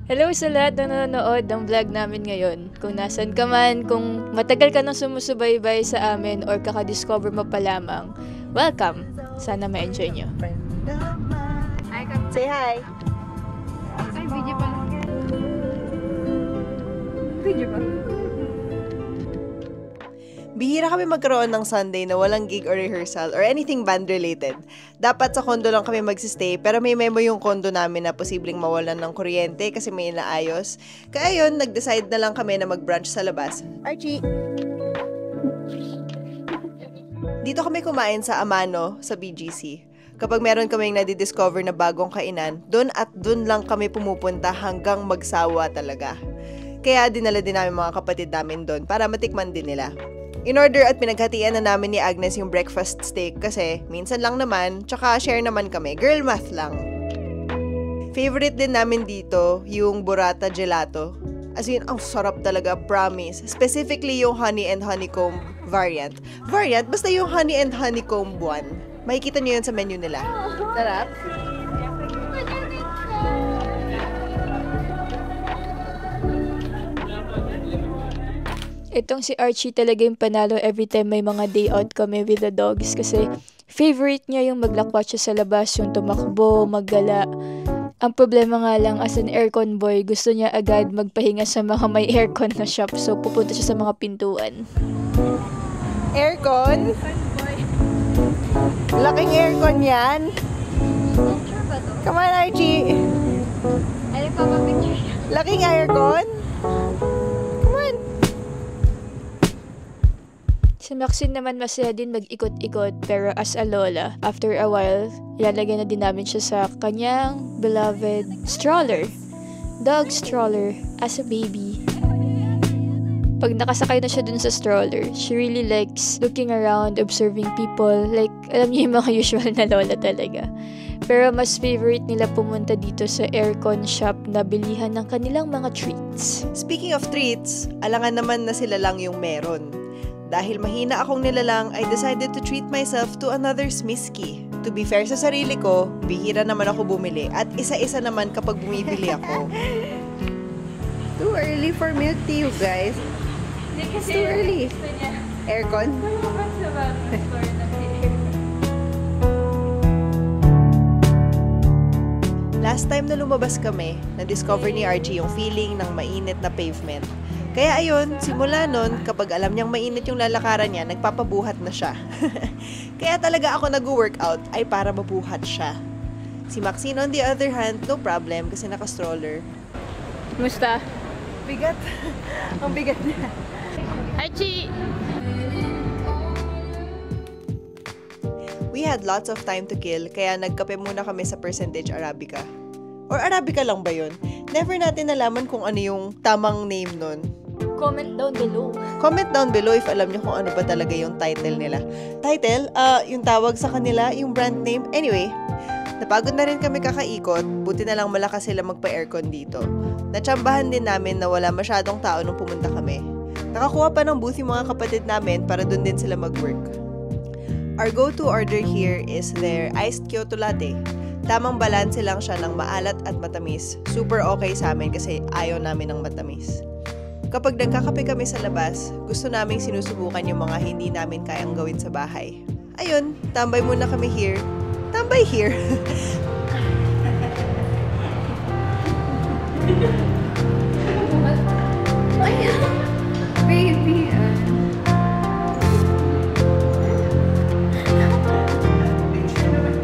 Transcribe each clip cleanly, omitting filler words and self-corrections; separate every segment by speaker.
Speaker 1: Hello sa lahat na nanonood ng vlog namin ngayon. Kung nasan ka man, kung matagal ka nang sumusubaybay sa amin or kakadiscover mo pa lamang, welcome! Sana ma-enjoy nyo.
Speaker 2: Say hi!
Speaker 1: Ay, video pa. Video pa.
Speaker 2: Bihira kami magkaroon ng Sunday na walang gig or rehearsal or anything band-related. Dapat sa kondo lang kami magsistay pero may memo yung kondo namin na posibleng mawalan ng kuryente kasi may inaayos. Kaya yun, nag-decide na lang kami na mag-brunch sa labas. Archie! Dito kami kumain sa Amano sa BGC. Kapag meron kaming nadidiscover na bagong kainan, dun at dun lang kami pumupunta hanggang magsawa talaga. Kaya dinala din namin mga kapatid namin dun para matikman din nila. In-order at pinaghatian na namin ni Agnes yung breakfast steak kasi minsan lang naman, tsaka share naman kami, girl math lang. Favorite din namin dito yung burrata gelato. As in, ang sarap talaga, promise. Specifically yung honey and honeycomb variant. Basta yung honey and honeycomb one. Makikita nyo yun sa menu nila. Sarap?
Speaker 1: Itong si Archie talaga yung panalo every time may mga day out kami with the dogs kasi favorite niya yung maglakwat siya sa labas, yung tumakbo, maggala. Ang problema nga lang as an aircon boy, gusto niya agad magpahinga sa mga may aircon na shop so pupunta siya sa mga pintuan.
Speaker 2: Aircon? Laking aircon yan. Come on, Archie.
Speaker 1: Ano pa picture niya?
Speaker 2: Laking aircon? Come on.
Speaker 1: Si Maxine naman masaya din mag-ikot-ikot pero as a lola, after a while, ilalagay na din namin siya sa kanyang beloved stroller. Dog stroller as a baby. Pag nakasakay na siya dun sa stroller, she really likes looking around, observing people. Like, alam niyo yung mga usual na lola talaga. Pero mas favorite nila pumunta dito sa aircon shop na bilihan ng kanilang mga treats.
Speaker 2: Speaking of treats, alangan naman na sila lang yung meron. Dahil mahina akong nilalang, I decided to treat myself to another Smisky. To be fair sa sarili ko, bihira naman ako bumili at isa-isa naman kapag bumibili ako. Too early for milk tea, you guys. It's too early. Aircon? Last time na lumabas kami, na-discover ni Archie yung feeling ng mainit na pavement. Kaya ayun, simula nun, kapag alam niyang mainit yung lalakaran niya, nagpapabuhat na siya. Kaya talaga ako nag-workout ay para mabuhat siya. Si Maxine on the other hand, no problem kasi naka-stroller.
Speaker 1: Kumusta?
Speaker 2: Bigat. Ang bigat niya.
Speaker 1: Archie!
Speaker 2: We had lots of time to kill, kaya nagkape muna kami sa Percentage Arabica. Or Arabica lang ba yun? Never natin nalaman kung ano yung tamang name nun.
Speaker 1: Comment down below.
Speaker 2: Comment down below if alam niyo kung ano ba talaga yung title nila. Title? Yung tawag sa kanila, yung brand name. Anyway, napagod na rin kami kakaikot, buti na lang malakas sila magpa-aircon dito. Natsambahan din namin na wala masyadong tao nung pumunta kami. Nakakuha pa ng booth yung mga kapatid namin para dun din sila mag-work. Our go-to order here is their iced Kyoto latte. Tamang balanse lang siya ng maalat at matamis. Super okay sa amin kasi ayaw namin ng matamis. Kapag nagkakape kami sa labas, gusto naming sinusubukan yung mga hindi namin kayang gawin sa bahay. Ayun, tambay muna kami here. Tambay here!
Speaker 1: Baby!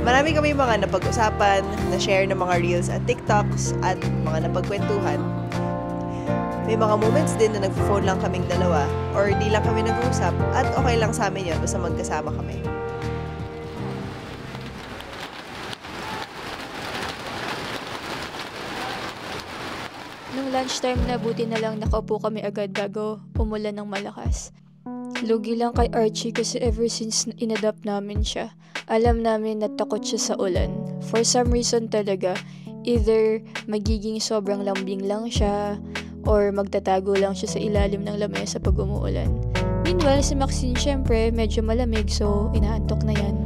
Speaker 2: Marami kami mga napag-usapan, na-share ng mga reels at TikToks at mga napagkwentuhan. May mga moments din na nag-phone lang kaming dalawa or di lang kami nag-uusap at okay lang sa amin yun basta magkasama kami.
Speaker 1: Nung lunchtime na buti na lang nakaupo kami agad bago umulan ng malakas. Lugi lang kay Archie kasi ever since inadapt namin siya, alam namin na takot siya sa ulan. For some reason talaga, either magiging sobrang lambing lang siya, or magtatago lang siya sa ilalim ng lamesa pag umuulan. Meanwhile, si Maxine syempre medyo malamig so inaantok na yan.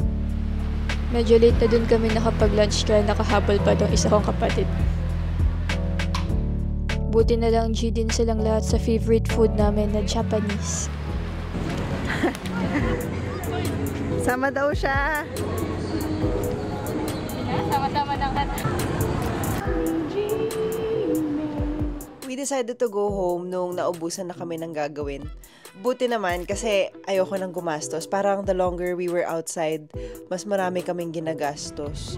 Speaker 1: Medyo late na dun kami nakapag-lunch kaya nakahabol pa tong isa kong kapatid. Buti na lang G din silang lahat sa favorite food namin na Japanese.
Speaker 2: Sama daw siya.
Speaker 1: Sama-sama lang.
Speaker 2: We decided to go home nung naubusan na kami ng gagawin. Buti naman kasi ayoko nang gumastos. Parang the longer we were outside, mas marami kaming ginagastos.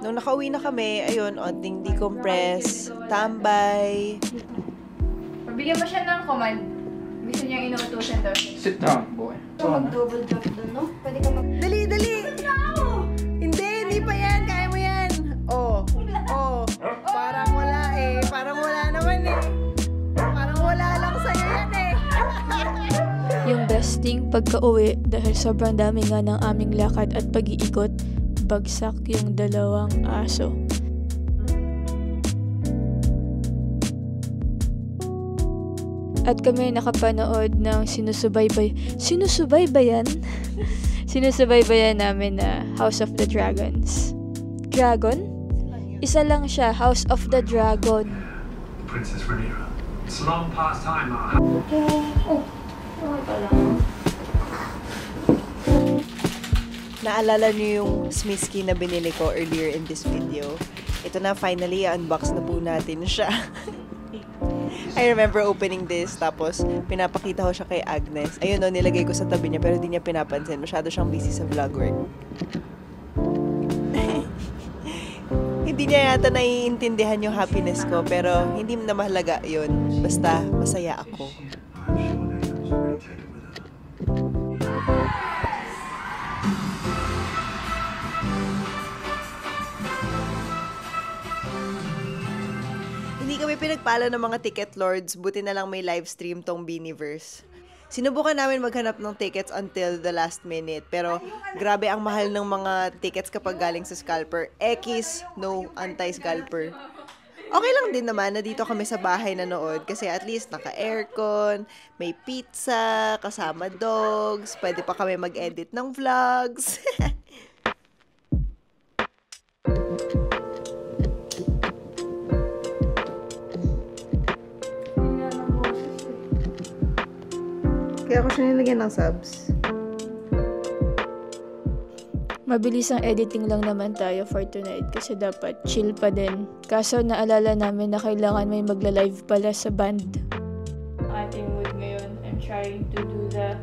Speaker 2: Nung nakauwi na kami, ayun, onting decompress, tambay.
Speaker 1: Pabigyan mo siya ng command. Gusto niyang inuutosan daw siya.
Speaker 3: Sit down, boy.
Speaker 1: Mag-double drop doon, no? Pwede ka mag...
Speaker 2: Dali, dali! Hindi pa yan. Kaya mo yan. Oh. Parang wala eh. Parang wala naman eh. Parang wala lang sa'yo yan eh.
Speaker 1: Yung best thing pagka-uwi, dahil sobrang dami nga ng aming lakad at pag-iikot, bagsak yung dalawang aso. At kami nakapanood ng sinusubaybayan namin na House of the Dragons. Dragon? Isa lang siya, House of the Dragon.
Speaker 4: Princess Rhaenyra. It's long past time,
Speaker 2: Naalala niyo yung Smisky na binili ko earlier in this video? Ito na, finally, unbox na po natin siya. I remember opening this, tapos pinapakita ko siya kay Agnes. Ayun o, nilagay ko sa tabi niya, pero di niya pinapansin. Masyado siyang busy sa vlog work. Hindi niya yata naiintindihan yung happiness ko, pero hindi na mahalaga yun. Basta masaya ako. Hindi kami pinagpala ng mga ticket lords, buti na lang may live stream tong Beanieverse. Sinubukan namin maghanap ng tickets until the last minute, pero grabe ang mahal ng mga tickets kapag galing sa scalper. X, no anti-scalper. Okay lang din naman na dito kami sa bahay nanood kasi at least naka-aircon, may pizza, kasama dogs, pwede pa kami mag-edit ng vlogs. Kaya ako siya nilagyan ng subs.
Speaker 1: Mabilis ang editing lang naman tayo for tonight kasi dapat chill pa din. Kaso naalala namin na kailangan may magla-live pala sa band. Ating mood ngayon, I'm trying to do the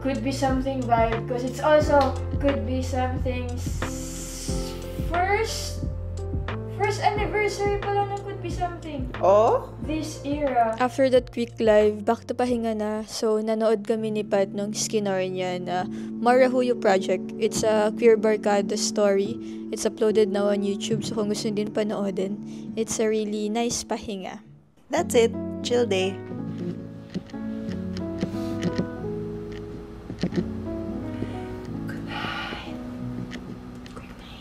Speaker 1: could be something vibe because it's also could be something's first anniversary pala ng could be something.
Speaker 2: Oh?
Speaker 1: This era. After that quick live, back to pahinga na. So, nanood kami ni Pat nung skinor niya na Marahuyo Project. It's a queer barkada story. It's uploaded now on YouTube. So, kung gusto din panoodin, it's a really nice pahinga.
Speaker 2: That's it. Chill day. Good night.
Speaker 1: Good night.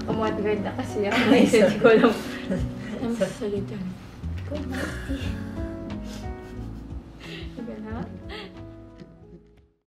Speaker 1: Kumadgad na kasi ako. Naisip ko lang. Ang salita. Good night.